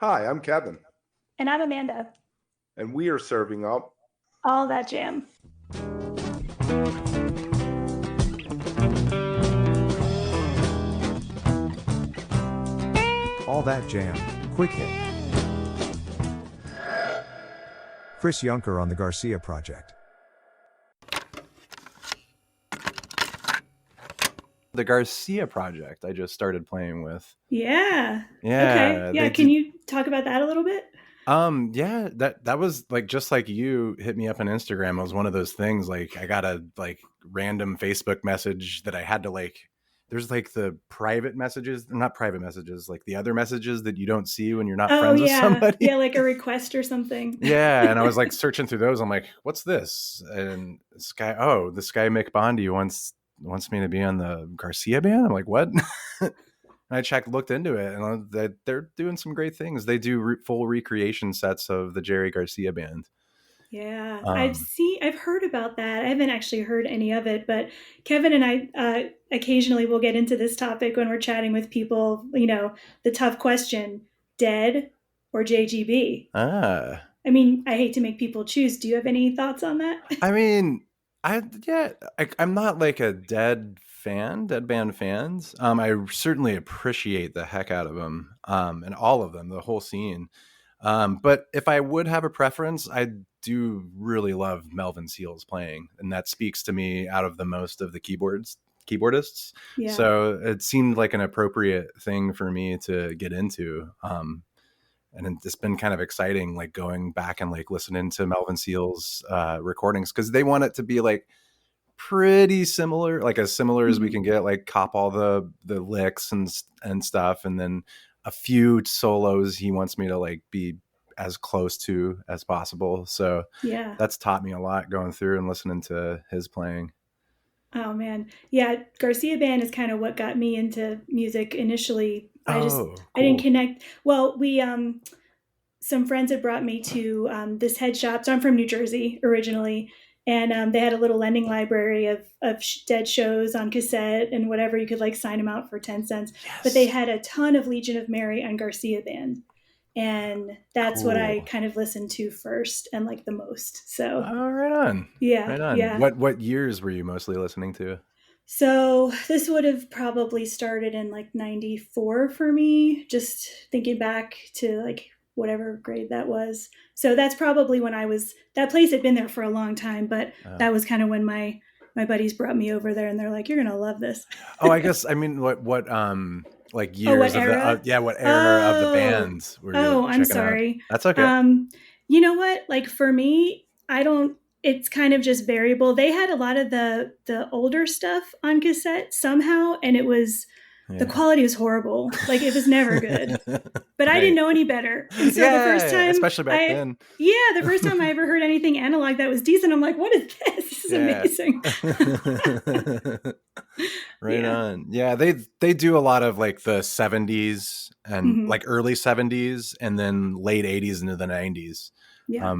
Hi, I'm Kevin, And I'm Amanda. and we are serving up All that jam. All That Jam, Quick Hit. Kris Yunker on the Garcia Project. The Garcia Project I just started playing with. Yeah. Okay. Yeah, Yeah. they Can did. you talk about that a little bit? Yeah, that was like just like you hit me up on Instagram. It was one of those things like I got a like random Facebook message that I had to like there's like the private messages, not private messages, like the other messages that you don't see when you're not Oh, friends with yeah. somebody. Yeah, like a request or something. Yeah, and I was like searching through those. I'm like, what's this? And this guy Mick Bondi wants me to be on the Garcia band. I'm like, what? And I looked into it, and they're doing some great things. They do full recreation sets of the Jerry Garcia band. Yeah. Um, I've heard about that. I haven't actually heard any of it, but Kevin and I occasionally will get into this topic when we're chatting with people, the tough question, Dead or JGB? ah, I mean, I hate to make people choose. Do you have any thoughts on that? I mean, I'm not like a dead band fans. I certainly appreciate the heck out of them, and all of them, the whole scene. But if I would have a preference, I do really love Melvin Seals playing, and that speaks to me out of the most of the keyboardists. Yeah. So it seemed like an appropriate thing for me to get into. And it's been kind of exciting, like going back and like listening to Melvin Seals recordings because they want it to be like pretty similar, like as similar as we Mhm. can get, like cop all the licks and stuff, and then a few solos he wants me to like be as close to as possible. So Yeah. that's taught me a lot going through and listening to his playing. Oh man. Yeah, Garcia Band is kind of what got me into music initially. Oh, I didn't cool. connect. Well, we some friends had brought me to this head shop. So I'm from New Jersey originally, and they had a little lending library of dead shows on cassette and whatever. You could like sign them out for 10 cents. But they Yes. had a ton of Legion of Mary and Garcia Band, and that's what I Cool. kind of listened to first and like the most. So Oh, right on. yeah, Right on. yeah. What years were you mostly listening to? So this would have probably started in like 94 for me, just thinking back to like whatever grade that was. So that's probably when that place had been there for a long time, but Uh, that was kind of when my buddies brought me over there and they're like, you're going to love this. Oh, I guess I mean what like Oh, what years of the era? yeah, what era of the Oh, bands were you oh, I'm checking out? sorry. That's okay. Um, you know what? Like for me, I don't. It's kind of just variable. They had a lot of the older stuff on cassette somehow, and the Yeah. quality was horrible. Like it was never good. But I didn't Right. know any better. And so the first Yeah, time especially back then. the first time I ever heard anything analog that was decent, I'm like, what is this? This is Yeah. amazing. Right Yeah. on. Yeah, they do a lot of like the 70s and Hmm. like early 70s and then late 80s into the 90s. Yeah.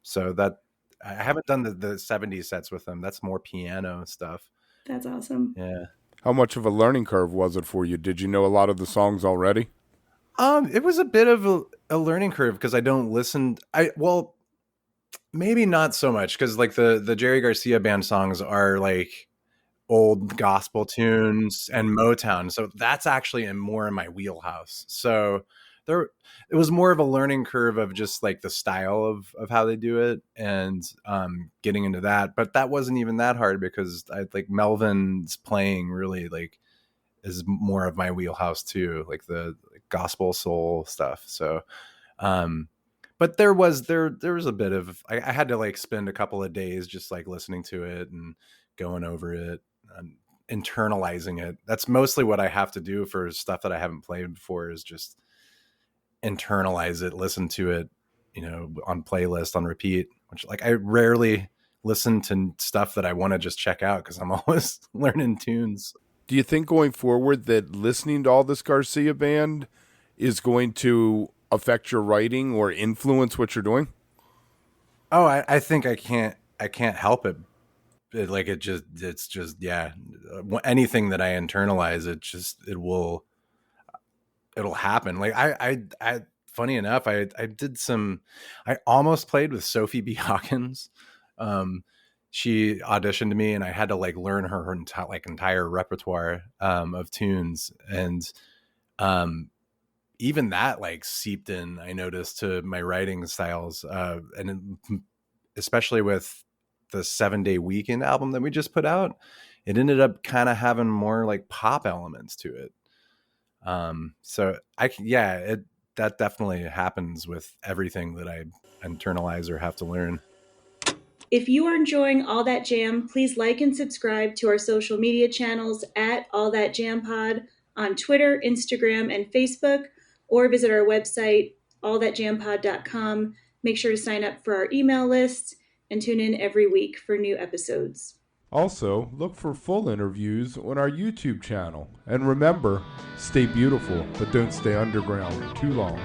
So that I haven't done the 70s sets with them. That's more piano stuff. That's awesome. Yeah. how much of a learning curve was it for you? Did you know a lot of the songs already? It was a bit of a learning curve because I don't listen. Maybe not so much because like the Jerry Garcia band songs are like old gospel tunes and Motown, so that's actually more in my wheelhouse. So there, it was more of a learning curve of just like the style of how they do it and getting into that. But that wasn't even that hard because I like Melvin's playing really like is more of my wheelhouse too, like the gospel soul stuff. So, um, but there was a bit of I had to like spend a couple of days just like listening to it and going over it and internalizing it. That's mostly what I have to do for stuff that I haven't played before is just internalize it, listen to it, on playlist on repeat. Which like I rarely listen to stuff that I want to just check out because I'm always learning tunes. Do you think going forward that listening to all this Garcia band is going to affect your writing or influence what you're doing? Oh, I think I can't help it. It's just yeah. Anything that I internalize, it'll happen. Like I funny enough, I almost played with Sophie B. Hawkins. She auditioned me, and I had to like learn her entire repertoire of tunes, and even that like seeped in, I noticed, to my writing styles, especially with the 7-Day Weekend album that we just put out, it ended up kind of having more like pop elements to it. So that definitely happens with everything that I internalize or have to learn. If you are enjoying All That Jam, please like and subscribe to our social media channels at All That Jam Pod on Twitter, Instagram, and Facebook, or visit our website, allthatjampod.com. Make sure to sign up for our email list and tune in every week for new episodes. Also, look for full interviews on our YouTube channel. And remember, stay beautiful, but don't stay underground too long.